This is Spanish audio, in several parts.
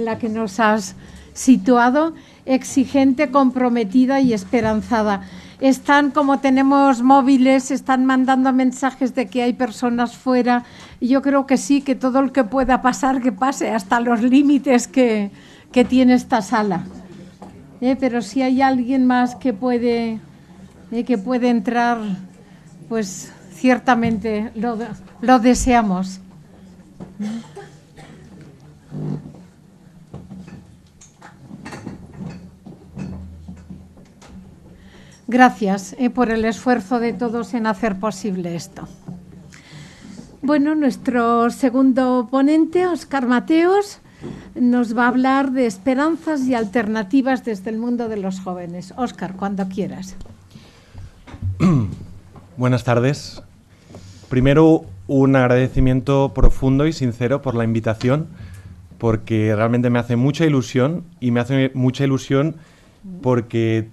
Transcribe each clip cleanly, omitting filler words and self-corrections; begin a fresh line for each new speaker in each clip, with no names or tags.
la que nos has situado, exigente, comprometida y esperanzada. Están, como tenemos móviles, están mandando mensajes de que hay personas fuera, y yo creo que sí, que todo el que pueda pasar, que pase hasta los límites que tiene esta sala. Pero si hay alguien más que puede entrar, pues ciertamente lo deseamos. Gracias por el esfuerzo de todos en hacer posible esto. Bueno, nuestro segundo ponente, Óscar Mateos, nos va a hablar de esperanzas y alternativas desde el mundo de los jóvenes. Óscar, cuando quieras.
Buenas tardes. Primero, un agradecimiento profundo y sincero por la invitación, porque realmente me hace mucha ilusión, y me hace mucha ilusión porque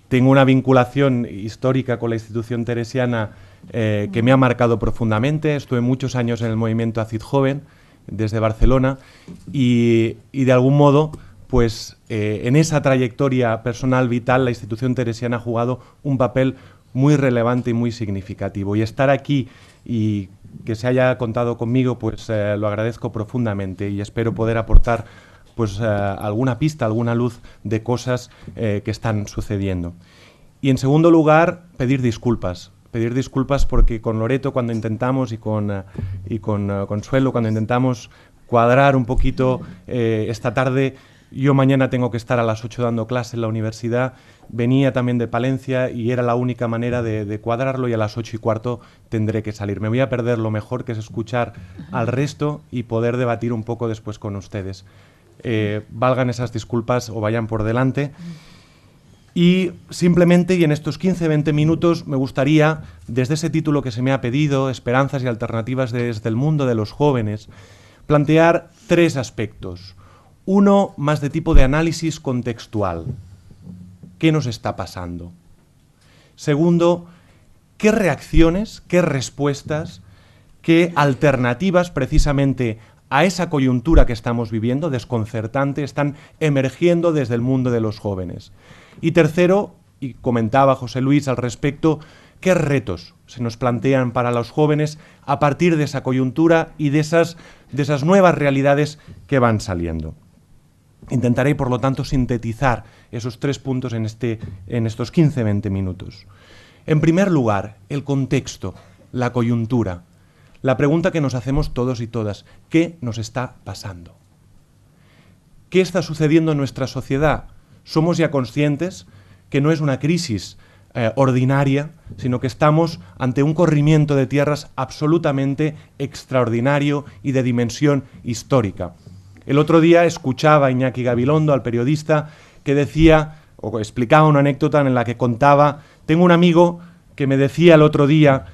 tengo una vinculación histórica con la institución teresiana que me ha marcado profundamente. Estuve muchos años en el movimiento ACID Joven, desde Barcelona, y de algún modo, pues en esa trayectoria personal vital, la institución teresiana ha jugado un papel muy relevante y muy significativo. Y estar aquí y que se haya contado conmigo, pues lo agradezco profundamente, y espero poder aportar pues alguna pista, alguna luz de cosas que están sucediendo. Y en segundo lugar, pedir disculpas porque con Loreto, cuando intentamos, y con Consuelo, cuando intentamos cuadrar un poquito esta tarde, yo mañana tengo que estar a las 8 dando clase en la universidad, venía también de Palencia y era la única manera de cuadrarlo, y a las 8:15 tendré que salir. Me voy a perder lo mejor, que es escuchar al resto y poder debatir un poco después con ustedes. Valgan esas disculpas o vayan por delante. Y simplemente, y en estos 15-20 minutos, me gustaría, desde ese título que se me ha pedido, Esperanzas y alternativas desde el mundo de los jóvenes, plantear tres aspectos. Uno, más de tipo de análisis contextual. ¿Qué nos está pasando? Segundo, ¿qué reacciones, qué respuestas, qué alternativas precisamente a esa coyuntura que estamos viviendo, desconcertante, están emergiendo desde el mundo de los jóvenes? Y tercero, y comentaba José Luis al respecto, ¿qué retos se nos plantean para los jóvenes a partir de esa coyuntura y de esas nuevas realidades que van saliendo? Intentaré, por lo tanto, sintetizar esos tres puntos en estos 15-20 minutos. En primer lugar, el contexto, la coyuntura. La pregunta que nos hacemos todos y todas: ¿qué nos está pasando? ¿Qué está sucediendo en nuestra sociedad? Somos ya conscientes que no es una crisis ordinaria, sino que estamos ante un corrimiento de tierras absolutamente extraordinario y de dimensión histórica. El otro día escuchaba a Iñaki Gabilondo, al periodista, que decía, o explicaba una anécdota en la que contaba: tengo un amigo que me decía el otro día,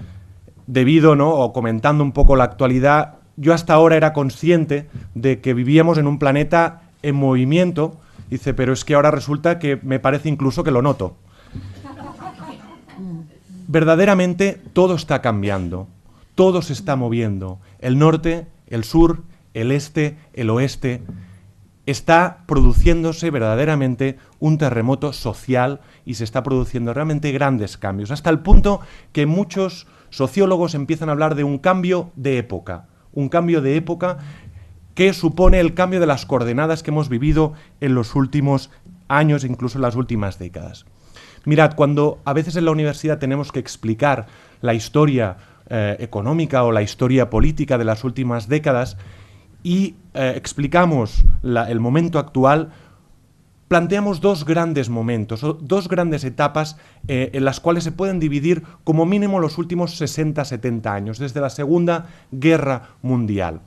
debido, ¿no?, o comentando un poco la actualidad, yo hasta ahora era consciente de que vivíamos en un planeta en movimiento, dice, pero es que ahora resulta que me parece incluso que lo noto. Verdaderamente todo está cambiando, todo se está moviendo. El norte, el sur, el este, el oeste, está produciéndose verdaderamente un terremoto social, y se está produciendo realmente grandes cambios, hasta el punto que muchos sociólogos empiezan a hablar de un cambio de época que supone el cambio de las coordenadas que hemos vivido en los últimos años, incluso en las últimas décadas. Mirad, cuando a veces en la universidad tenemos que explicar la historia económica o la historia política de las últimas décadas y explicamos el momento actual, planteamos dos grandes momentos, dos grandes etapas en las cuales se pueden dividir como mínimo los últimos 60-70 años, desde la Segunda Guerra Mundial.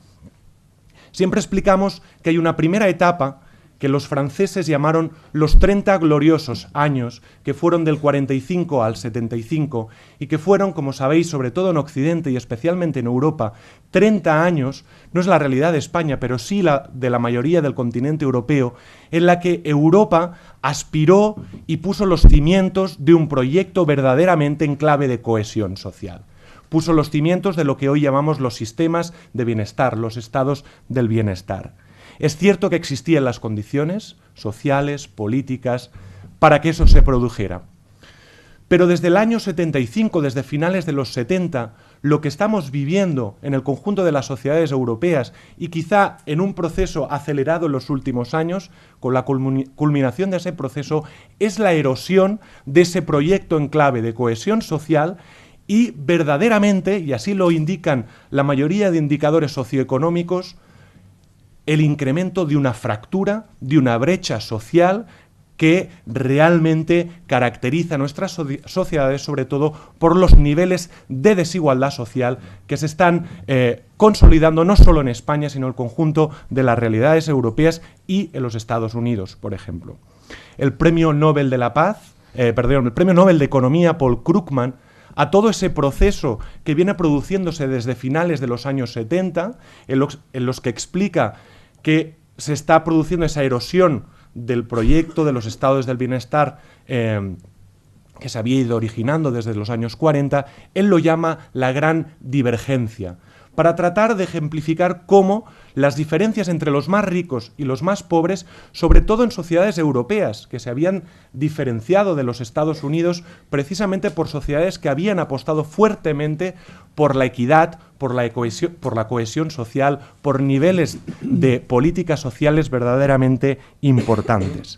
Siempre explicamos que hay una primera etapa que los franceses llamaron los 30 gloriosos años, que fueron del 45 al 75, y que fueron, como sabéis, sobre todo en Occidente y especialmente en Europa, 30 años, no es la realidad de España, pero sí la de la mayoría del continente europeo, en la que Europa aspiró y puso los cimientos de un proyecto verdaderamente en clave de cohesión social. Puso los cimientos de lo que hoy llamamos los sistemas de bienestar, los estados del bienestar. Es cierto que existían las condiciones sociales, políticas, para que eso se produjera. Pero desde el año 75, desde finales de los 70, lo que estamos viviendo en el conjunto de las sociedades europeas y quizá en un proceso acelerado en los últimos años, con la culminación de ese proceso, es la erosión de ese proyecto en clave de cohesión social y verdaderamente, y así lo indican la mayoría de indicadores socioeconómicos, el incremento de una fractura, de una brecha social que realmente caracteriza a nuestras sociedades, sobre todo por los niveles de desigualdad social que se están consolidando no solo en España, sino en el conjunto de las realidades europeas y en los Estados Unidos, por ejemplo. El Premio Nobel de la Paz, el Premio Nobel de Economía, Paul Krugman, a todo ese proceso que viene produciéndose desde finales de los años 70, en los que explica que se está produciendo esa erosión del proyecto de los estados del bienestar que se había ido originando desde los años 40, él lo llama la gran divergencia, para tratar de ejemplificar cómo las diferencias entre los más ricos y los más pobres, sobre todo en sociedades europeas, que se habían diferenciado de los Estados Unidos precisamente por sociedades que habían apostado fuertemente por la equidad, por la cohesión social, por niveles de políticas sociales verdaderamente importantes.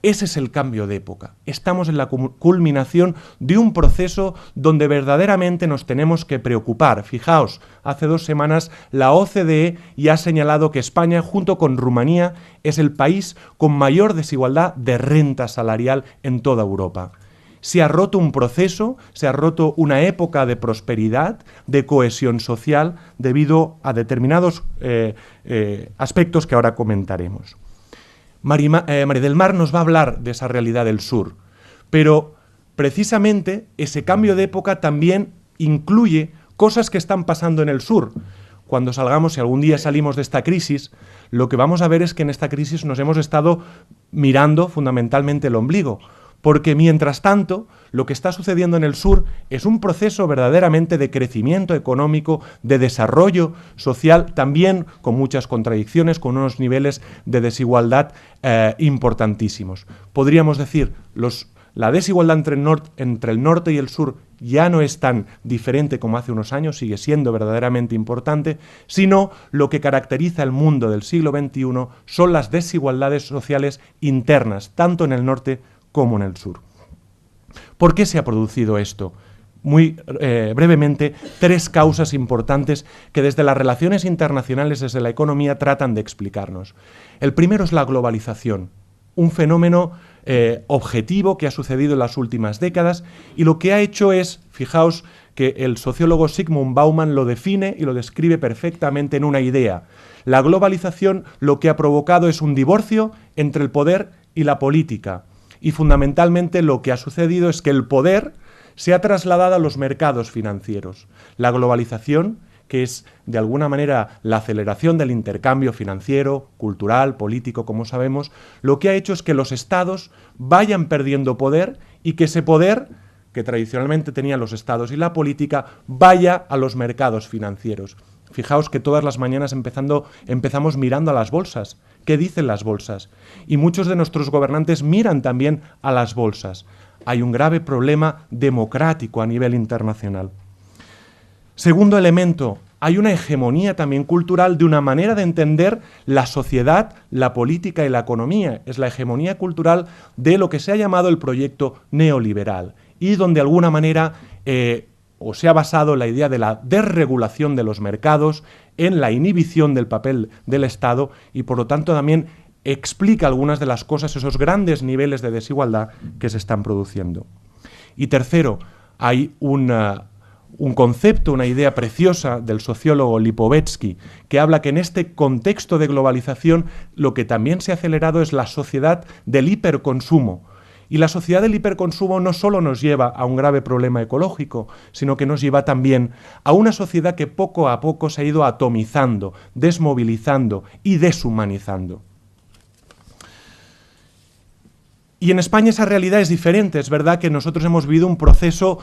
Ese es el cambio de época. Estamos en la culminación de un proceso donde verdaderamente nos tenemos que preocupar. Fijaos, hace 2 semanas la OCDE ya ha señalado que España, junto con Rumanía, es el país con mayor desigualdad de renta salarial en toda Europa. Se ha roto un proceso, se ha roto una época de prosperidad, de cohesión social, debido a determinados aspectos que ahora comentaremos. María del Mar nos va a hablar de esa realidad del sur, pero precisamente ese cambio de época también incluye cosas que están pasando en el sur. Cuando salgamos, si algún día salimos de esta crisis, lo que vamos a ver es que en esta crisis nos hemos estado mirando fundamentalmente el ombligo, porque mientras tanto lo que está sucediendo en el sur es un proceso verdaderamente de crecimiento económico, de desarrollo social, también con muchas contradicciones, con unos niveles de desigualdad importantísimos. Podríamos decir, la desigualdad entre el norte y el sur ya no es tan diferente como hace unos años, sigue siendo verdaderamente importante, sino lo que caracteriza el mundo del siglo XXI son las desigualdades sociales internas, tanto en el norte como en el sur. ¿Por qué se ha producido esto? Muy brevemente, 3 causas importantes que desde las relaciones internacionales, desde la economía, tratan de explicarnos. El primero es la globalización, un fenómeno objetivo que ha sucedido en las últimas décadas y lo que ha hecho es, fijaos que el sociólogo Zygmunt Bauman lo define y lo describe perfectamente en una idea. La globalización lo que ha provocado es un divorcio entre el poder y la política. Y fundamentalmente lo que ha sucedido es que el poder se ha trasladado a los mercados financieros. La globalización, que es de alguna manera la aceleración del intercambio financiero, cultural, político, como sabemos, lo que ha hecho es que los estados vayan perdiendo poder y que ese poder que tradicionalmente tenían los estados y la política vaya a los mercados financieros. Fijaos que todas las mañanas empezamos mirando a las bolsas. ¿Qué dicen las bolsas? Y muchos de nuestros gobernantes miran también a las bolsas. Hay un grave problema democrático a nivel internacional. Segundo elemento, hay una hegemonía también cultural de una manera de entender la sociedad, la política y la economía. Es la hegemonía cultural de lo que se ha llamado el proyecto neoliberal y donde de alguna manera o se ha basado en la idea de la desregulación de los mercados, en la inhibición del papel del Estado y por lo tanto también explica algunas de las cosas, esos grandes niveles de desigualdad que se están produciendo. Y tercero, hay un concepto, una idea preciosa del sociólogo Lipovetsky que habla que en este contexto de globalización lo que también se ha acelerado es la sociedad del hiperconsumo. Y la sociedad del hiperconsumo no solo nos lleva a un grave problema ecológico, sino que nos lleva también a una sociedad que poco a poco se ha ido atomizando, desmovilizando y deshumanizando. Y en España esa realidad es diferente. Es verdad que nosotros hemos vivido un proceso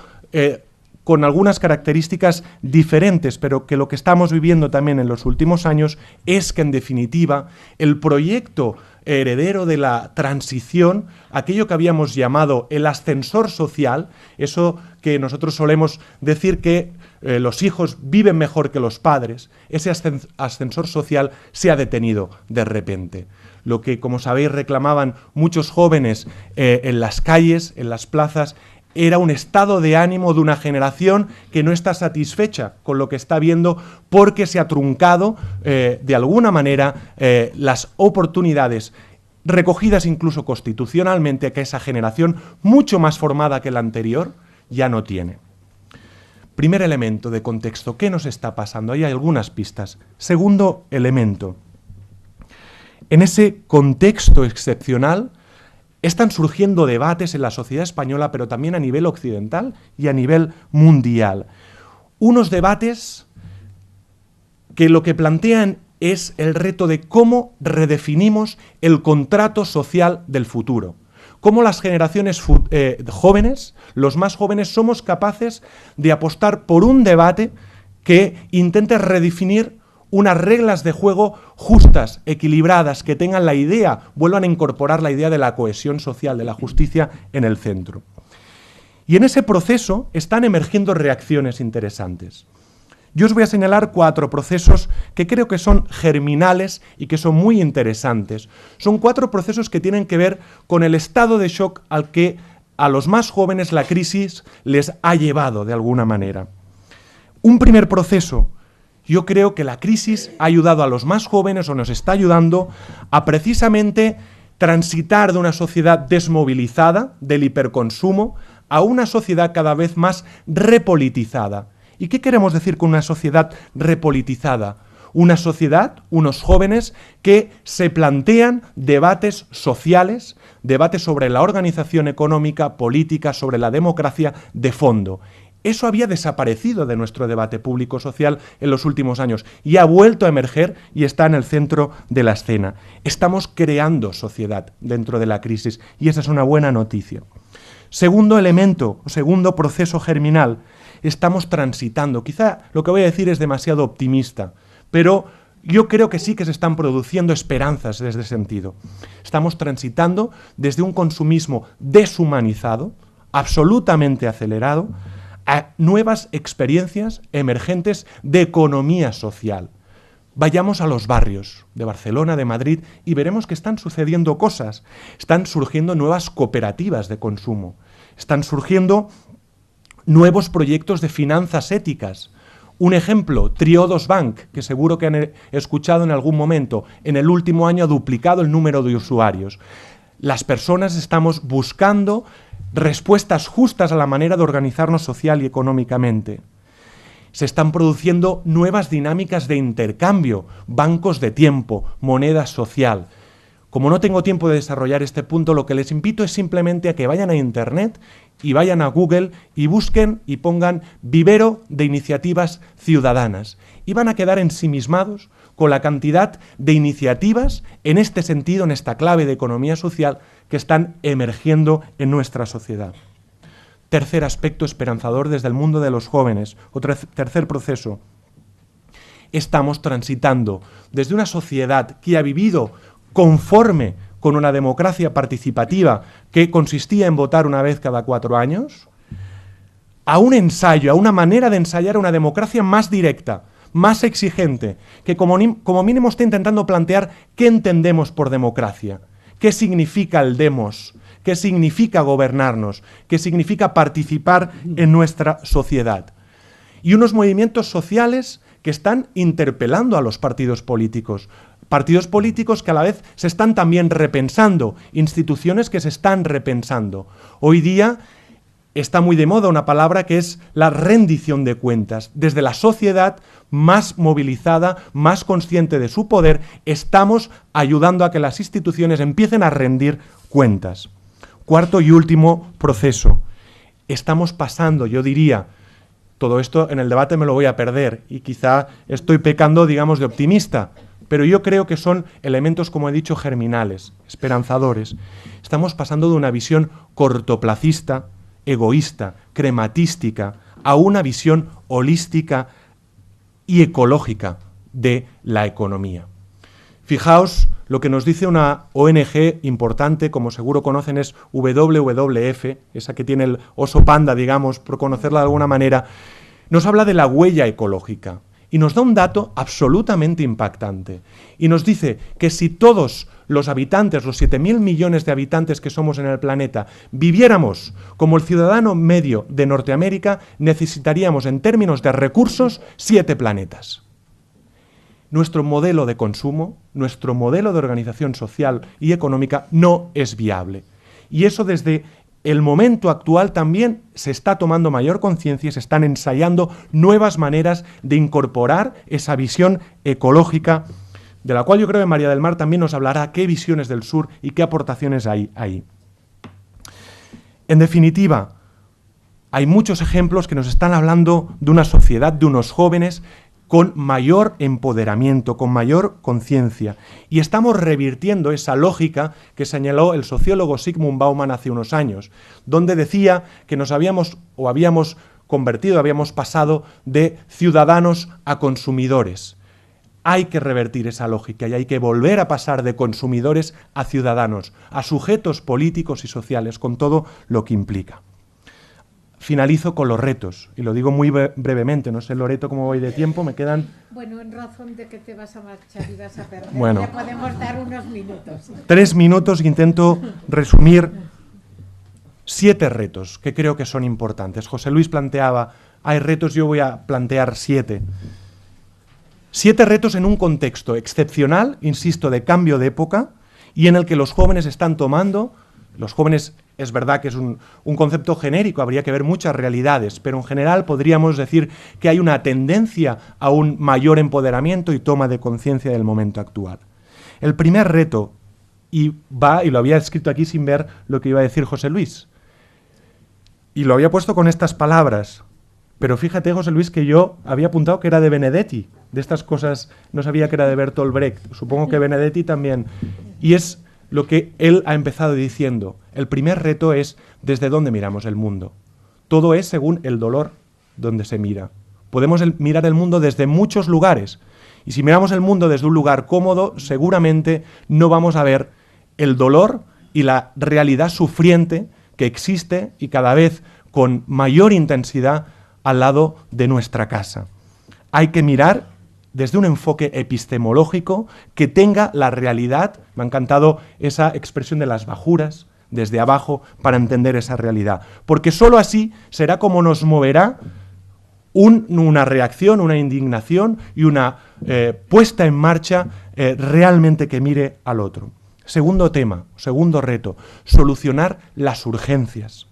con algunas características diferentes, pero que lo que estamos viviendo también en los últimos años es que, en definitiva, el proyecto heredero de la transición, aquello que habíamos llamado el ascensor social, eso que nosotros solemos decir que los hijos viven mejor que los padres, ese ascensor social se ha detenido de repente. Lo que, como sabéis, reclamaban muchos jóvenes en las calles, en las plazas, era un estado de ánimo de una generación que no está satisfecha con lo que está viendo porque se ha truncado, de alguna manera, las oportunidades recogidas incluso constitucionalmente que esa generación, mucho más formada que la anterior, ya no tiene. Primer elemento de contexto, ¿qué nos está pasando? Ahí hay algunas pistas. Segundo elemento, en ese contexto excepcional, están surgiendo debates en la sociedad española, pero también a nivel occidental y a nivel mundial. Unos debates que lo que plantean es el reto de cómo redefinimos el contrato social del futuro. Cómo las generaciones jóvenes, los más jóvenes, somos capaces de apostar por un debate que intente redefinir unas reglas de juego justas, equilibradas, que tengan la idea, vuelvan a incorporar la idea de la cohesión social, de la justicia en el centro. Y en ese proceso están emergiendo reacciones interesantes. Yo os voy a señalar 4 procesos que creo que son germinales y que son muy interesantes. Son 4 procesos que tienen que ver con el estado de shock al que a los más jóvenes la crisis les ha llevado de alguna manera. Un primer proceso. Yo creo que la crisis ha ayudado a los más jóvenes, o nos está ayudando, a precisamente transitar de una sociedad desmovilizada, del hiperconsumo, a una sociedad cada vez más repolitizada. ¿Y qué queremos decir con una sociedad repolitizada? Una sociedad, unos jóvenes que se plantean debates sociales, debates sobre la organización económica, política, sobre la democracia de fondo. Eso había desaparecido de nuestro debate público-social en los últimos años y ha vuelto a emerger y está en el centro de la escena. Estamos creando sociedad dentro de la crisis y esa es una buena noticia. Segundo elemento, segundo proceso germinal, estamos transitando. Quizá lo que voy a decir es demasiado optimista, pero yo creo que sí que se están produciendo esperanzas desde ese sentido. Estamos transitando desde un consumismo deshumanizado, absolutamente acelerado, a nuevas experiencias emergentes de economía social. Vayamos a los barrios de Barcelona, de Madrid, y veremos que están sucediendo cosas. Están surgiendo nuevas cooperativas de consumo. Están surgiendo nuevos proyectos de finanzas éticas. Un ejemplo, Triodos Bank, que seguro que han escuchado en algún momento, en el último año ha duplicado el número de usuarios. Las personas estamos buscando respuestas justas a la manera de organizarnos social y económicamente. Se están produciendo nuevas dinámicas de intercambio, bancos de tiempo, moneda social. Como no tengo tiempo de desarrollar este punto, lo que les invito es simplemente a que vayan a Internet y vayan a Google y busquen y pongan vivero de iniciativas ciudadanas. Y van a quedar ensimismados con la cantidad de iniciativas en este sentido, en esta clave de economía social, que están emergiendo en nuestra sociedad. Tercer aspecto esperanzador desde el mundo de los jóvenes, tercer proceso. Estamos transitando desde una sociedad que ha vivido conforme con una democracia participativa que consistía en votar una vez cada 4 años, a un ensayo, a una manera de ensayar una democracia más directa, más exigente, que como mínimo está intentando plantear qué entendemos por democracia, qué significa el demos, qué significa gobernarnos, qué significa participar en nuestra sociedad. Y unos movimientos sociales que están interpelando a los partidos políticos que a la vez se están también repensando, instituciones que se están repensando. Hoy día está muy de moda una palabra que es la rendición de cuentas. Desde la sociedad más movilizada, más consciente de su poder, estamos ayudando a que las instituciones empiecen a rendir cuentas. Cuarto y último proceso. Estamos pasando, yo diría, todo esto en el debate me lo voy a perder y quizá estoy pecando, digamos, de optimista, pero yo creo que son elementos, como he dicho, germinales, esperanzadores. Estamos pasando de una visión cortoplacista, egoísta, crematística, a una visión holística y ecológica de la economía. Fijaos lo que nos dice una ONG importante, como seguro conocen, es WWF, esa que tiene el oso panda, digamos, por conocerla de alguna manera, nos habla de la huella ecológica y nos da un dato absolutamente impactante. Y nos dice que si todos los habitantes, los 7.000 millones de habitantes que somos en el planeta, viviéramos como el ciudadano medio de Norteamérica, necesitaríamos en términos de recursos 7 planetas. Nuestro modelo de consumo, nuestro modelo de organización social y económica no es viable. Y eso desde el momento actual también se está tomando mayor conciencia y se están ensayando nuevas maneras de incorporar esa visión ecológica, de la cual yo creo que María del Mar también nos hablará qué visiones del sur y qué aportaciones hay ahí. En definitiva, hay muchos ejemplos que nos están hablando de una sociedad, de unos jóvenes con mayor empoderamiento, con mayor conciencia. Y estamos revirtiendo esa lógica que señaló el sociólogo Zygmunt Bauman hace unos años, donde decía que nos habíamos convertido, habíamos pasado de ciudadanos a consumidores. Hay que revertir esa lógica y hay que volver a pasar de consumidores a ciudadanos, a sujetos políticos y sociales, con todo lo que implica. Finalizo con los retos, y lo digo muy brevemente, no sé, Loreto, cómo voy de tiempo, me quedan...
Bueno, en razón de que te vas a marchar y vas a perder,
bueno,
le podemos dar unos minutos.
3 minutos, intento resumir 7 retos que creo que son importantes. José Luis planteaba, hay retos, yo voy a plantear 7. 7 retos en un contexto excepcional, insisto, de cambio de época, y en el que los jóvenes están tomando, los jóvenes... Es verdad que es un concepto genérico, habría que ver muchas realidades, pero en general podríamos decir que hay una tendencia a un mayor empoderamiento y toma de conciencia del momento actual. El primer reto, y lo había escrito aquí sin ver lo que iba a decir José Luis, y lo había puesto con estas palabras, pero fíjate, José Luis, que yo había apuntado que era de Benedetti, de estas cosas no sabía que era de Bertolt Brecht, supongo que Benedetti también, y es lo que él ha empezado diciendo. El primer reto es desde dónde miramos el mundo. Todo es según el dolor donde se mira. Podemos mirar el mundo desde muchos lugares. Y si miramos el mundo desde un lugar cómodo, seguramente no vamos a ver el dolor y la realidad sufriente que existe y cada vez con mayor intensidad al lado de nuestra casa. Hay que mirar desde un enfoque epistemológico que tenga la realidad, me ha encantado esa expresión de las bajuras, desde abajo, para entender esa realidad. Porque sólo así será como nos moverá una reacción, una indignación y una puesta en marcha realmente que mire al otro. Segundo tema, segundo reto, solucionar las urgencias.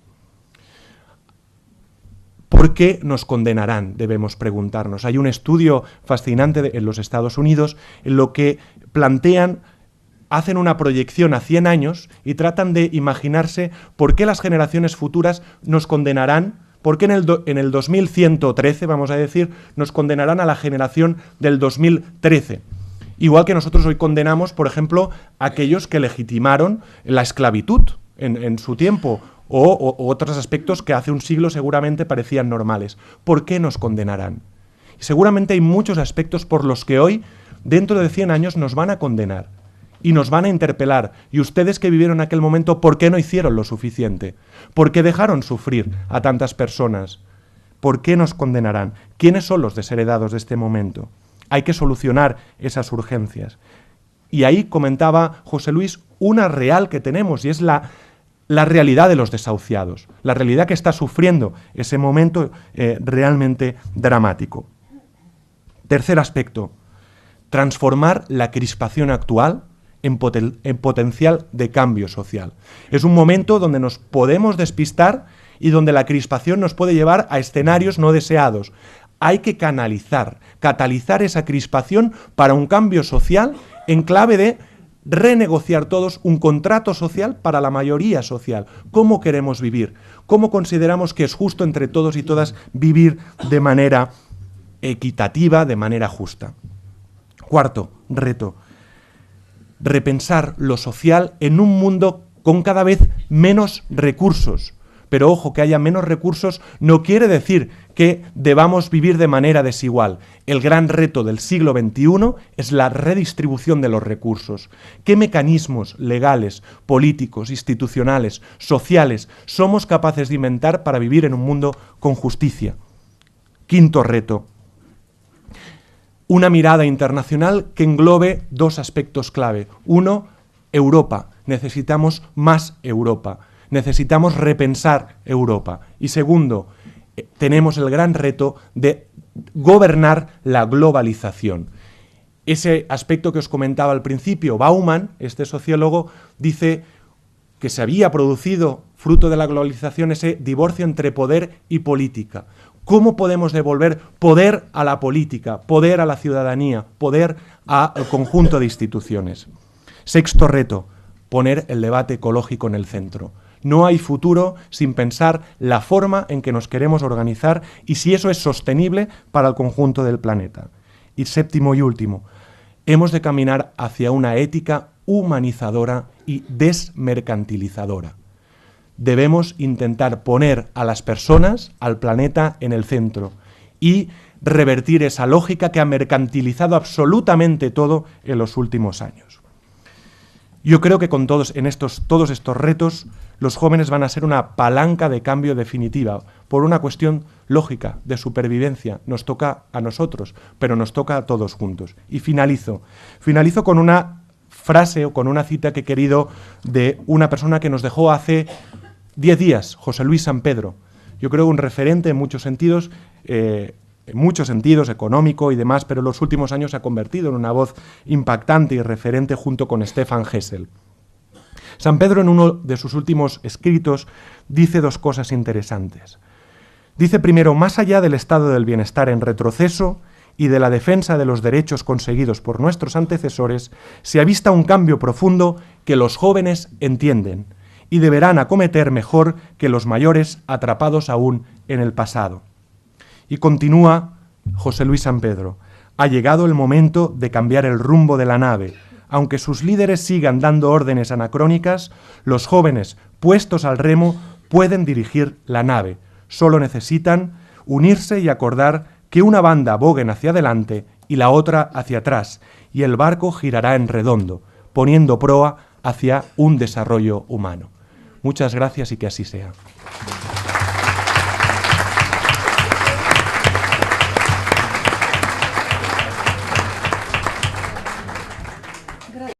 ¿Por qué nos condenarán? Debemos preguntarnos. Hay un estudio fascinante en los Estados Unidos en lo que plantean, hacen una proyección a 100 años y tratan de imaginarse por qué las generaciones futuras nos condenarán, por qué en el 2113, vamos a decir, nos condenarán a la generación del 2013. Igual que nosotros hoy condenamos, por ejemplo, a aquellos que legitimaron la esclavitud en su tiempo, o otros aspectos que hace un siglo seguramente parecían normales. ¿Por qué nos condenarán? Y seguramente hay muchos aspectos por los que hoy, dentro de 100 años, nos van a condenar y nos van a interpelar. Y ustedes que vivieron aquel momento, ¿por qué no hicieron lo suficiente? ¿Por qué dejaron sufrir a tantas personas? ¿Por qué nos condenarán? ¿Quiénes son los desheredados de este momento? Hay que solucionar esas urgencias. Y ahí comentaba José Luis una real que tenemos, y es la realidad de los desahuciados, la realidad que está sufriendo ese momento realmente dramático. Tercer aspecto, transformar la crispación actual en potencial de cambio social. Es un momento donde nos podemos despistar y donde la crispación nos puede llevar a escenarios no deseados. Hay que catalizar esa crispación para un cambio social en clave de renegociar todos un contrato social para la mayoría social. ¿Cómo queremos vivir? ¿Cómo consideramos que es justo entre todos y todas vivir de manera equitativa, de manera justa? Cuarto reto, repensar lo social en un mundo con cada vez menos recursos. Pero ojo, que haya menos recursos no quiere decir que debamos vivir de manera desigual. El gran reto del siglo XXI es la redistribución de los recursos. ¿Qué mecanismos legales, políticos, institucionales, sociales somos capaces de inventar para vivir en un mundo con justicia? Quinto reto. Una mirada internacional que englobe dos aspectos clave. Uno, Europa. Necesitamos más Europa. Necesitamos repensar Europa. Y segundo, tenemos el gran reto de gobernar la globalización. Ese aspecto que os comentaba al principio, Bauman, este sociólogo, dice que se había producido, fruto de la globalización, ese divorcio entre poder y política. ¿Cómo podemos devolver poder a la política, poder a la ciudadanía, poder al conjunto de instituciones? Sexto reto, poner el debate ecológico en el centro. No hay futuro sin pensar la forma en que nos queremos organizar y si eso es sostenible para el conjunto del planeta. Y séptimo y último, hemos de caminar hacia una ética humanizadora y desmercantilizadora. Debemos intentar poner a las personas, al planeta, en el centro y revertir esa lógica que ha mercantilizado absolutamente todo en los últimos años. Yo creo que con todos estos retos, los jóvenes van a ser una palanca de cambio definitiva, por una cuestión lógica, de supervivencia. Nos toca a nosotros, pero nos toca a todos juntos. Y finalizo con una frase o con una cita que he querido de una persona que nos dejó hace 10 días, José Luis San Pedro. Yo creo un referente en muchos sentidos, económico y demás, pero en los últimos años se ha convertido en una voz impactante y referente junto con Stefan Hessel. San Pedro, en uno de sus últimos escritos, dice dos cosas interesantes. Dice primero, más allá del estado del bienestar en retroceso y de la defensa de los derechos conseguidos por nuestros antecesores, se avista un cambio profundo que los jóvenes entienden y deberán acometer mejor que los mayores atrapados aún en el pasado. Y continúa José Luis San Pedro, ha llegado el momento de cambiar el rumbo de la nave. Aunque sus líderes sigan dando órdenes anacrónicas, los jóvenes, puestos al remo, pueden dirigir la nave. Solo necesitan unirse y acordar que una banda boguen hacia adelante y la otra hacia atrás, y el barco girará en redondo, poniendo proa hacia un desarrollo humano. Muchas gracias y que así sea.